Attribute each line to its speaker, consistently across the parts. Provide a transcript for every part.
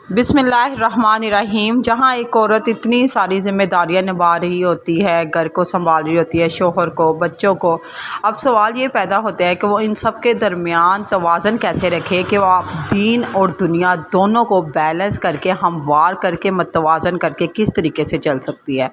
Speaker 1: بسم اللہ الرحمن الرحیم۔ جہاں ایک عورت اتنی ساری ذمہ داریاں نبھا رہی ہوتی ہے، گھر کو سنبھال رہی ہوتی ہے، شوہر کو، بچوں کو، اب سوال یہ پیدا ہوتا ہے کہ وہ ان سب کے درمیان توازن کیسے رکھے کہ وہ دین اور دنیا دونوں کو بیلنس کر کے، ہموار کر کے، متوازن کر کے کس طریقے سے چل سکتی ہے۔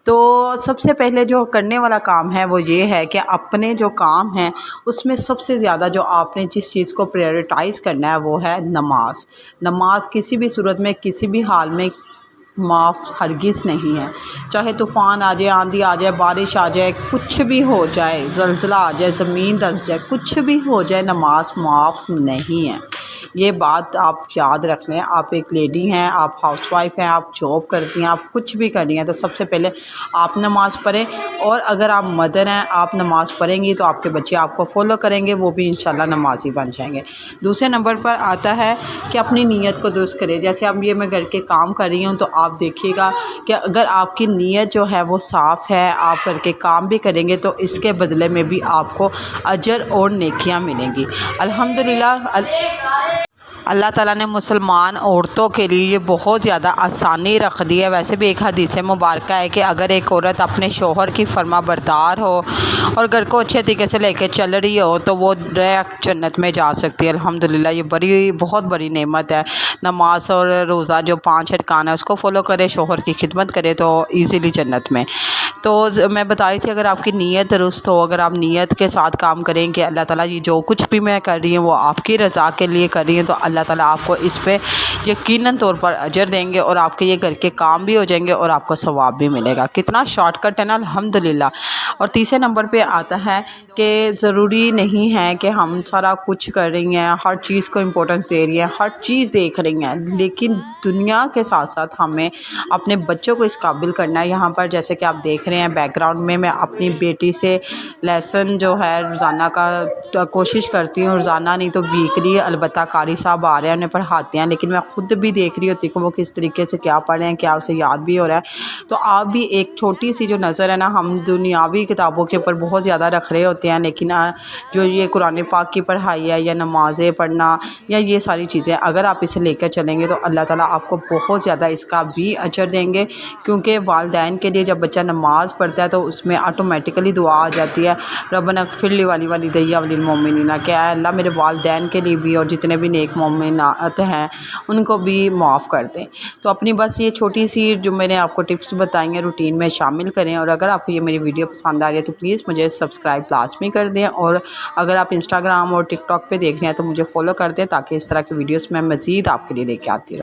Speaker 1: تو سب سے پہلے جو کرنے والا کام ہے وہ یہ ہے کہ اپنے جو کام ہیں اس میں سب سے زیادہ جو آپ نے جس چیز کو پریورٹائز کرنا ہے وہ ہے نماز۔ نماز کسی بھی صورت میں، کسی بھی حال میں معاف ہرگز نہیں ہے۔ چاہے طوفان آ جائے، آندھی آ جائے، بارش آ جائے، کچھ بھی ہو جائے، زلزلہ آ جائے، زمین دھنس جائے، کچھ بھی ہو جائے، نماز معاف نہیں ہے۔ یہ بات آپ یاد رکھ لیں۔ آپ ایک لیڈی ہیں، آپ ہاؤس وائف ہیں، آپ جاب کرتی ہیں، آپ کچھ بھی کر رہی ہیں، تو سب سے پہلے آپ نماز پڑھیں، اور اگر آپ مدر ہیں، آپ نماز پڑھیں گی تو آپ کے بچے آپ کو فالو کریں گے، وہ بھی انشاءاللہ نمازی بن جائیں گے۔ دوسرے نمبر پر آتا ہے کہ اپنی نیت کو درست کریں۔ جیسے اب یہ میں گھر کے کام کر رہی ہوں تو آپ دیکھیے گا کہ اگر آپ کی نیت جو ہے وہ صاف ہے، آپ گھر کے کام بھی کریں گے تو اس کے بدلے میں بھی آپ کو اجر اور نیکیاں ملیں گی الحمدللہ۔ اللہ تعالیٰ نے مسلمان عورتوں کے لیے یہ بہت زیادہ آسانی رکھ دی ہے۔ ویسے بھی ایک حدیث مبارکہ ہے کہ اگر ایک عورت اپنے شوہر کی فرما بردار ہو اور گھر کو اچھے طریقے سے لے کے چل رہی ہو تو وہ ڈائریکٹ جنت میں جا سکتی ہے الحمدللہ۔ یہ بہت بڑی نعمت ہے۔ نماز اور روزہ جو 5 ارکان ہے اس کو فالو کرے، شوہر کی خدمت کرے تو ایزیلی جنت میں۔ تو میں بتا رہی تھی، اگر آپ کی نیت درست ہو، اگر آپ نیت کے ساتھ کام کریں کہ اللہ تعالیٰ یہ جو کچھ بھی میں کر رہی ہوں وہ آپ کی رضا کے لیے کر رہی ہوں، تو اللہ تعالیٰ آپ کو اس پہ یقیناً طور پر اجر دیں گے، اور آپ کے یہ گھر کے کام بھی ہو جائیں گے اور آپ کو ثواب بھی ملے گا۔ کتنا شارٹ کٹ ہے نا الحمدللہ۔ اور تیسرے نمبر پہ آتا ہے کہ ضروری نہیں ہے کہ ہم سارا کچھ کر رہی ہیں، ہر چیز کو امپورٹنس دے رہی ہیں، ہر چیز دیکھ رہی ہیں، لیکن دنیا کے ساتھ ساتھ ہمیں اپنے بچوں کو اس قابل کرنا ہے۔ یہاں پر جیسے کہ آپ دیکھ رہے ہیں بیک گراؤنڈ میں اپنی بیٹی سے لیسن جو ہے روزانہ کا کوشش کرتی ہوں، روزانہ نہیں تو ویکلی، البتہ قاری صاحب آ رہے ہیں انہیں پڑھاتے ہیں، لیکن میں خود بھی دیکھ رہی ہوتی کہ وہ کس طریقے سے کیا پڑھ رہے ہیں، کیا اسے یاد بھی ہو رہا ہے۔ تو آپ بھی ایک چھوٹی سی جو نظر ہے نا، ہم دنیاوی کتابوں کے اوپر بہت زیادہ رکھ رہے ہوتے ہیں، لیکن جو یہ قرآن پاک کی پڑھائی ہے یا نمازیں پڑھنا یا یہ ساری چیزیں اگر آپ اسے لے کر چلیں گے تو اللہ تعالیٰ آپ کو بہت زیادہ اس کا بھی اجر دیں گے۔ کیونکہ والدین کے لیے جب بچہ نماز پڑھتا ہے تو اس میں آٹومیٹکلی دعا آ جاتی ہے، ربنا اغفر لی ولوالدی وللمؤمنین، کہ اے اللہ میرے والدین کے لیے بھی اور جتنے بھی نیک مومنات ہیں ان کو بھی معاف کر دیں۔ تو اپنی بس یہ چھوٹی سی جو میں نے آپ کو ٹپس بتائی ہیں روٹین میں شامل کریں، اور اگر آپ کو یہ میری ویڈیو پسند آ رہی ہے تو پلیز مجھے سبسکرائب لازمی کر دیں، اور اگر آپ انسٹاگرام اور ٹک ٹاک پہ دیکھ رہے ہیں تو مجھے فالو کر دیں تاکہ اس طرح کی ویڈیوز میں مزید آپ کے لیے لے کے آتی رہوں۔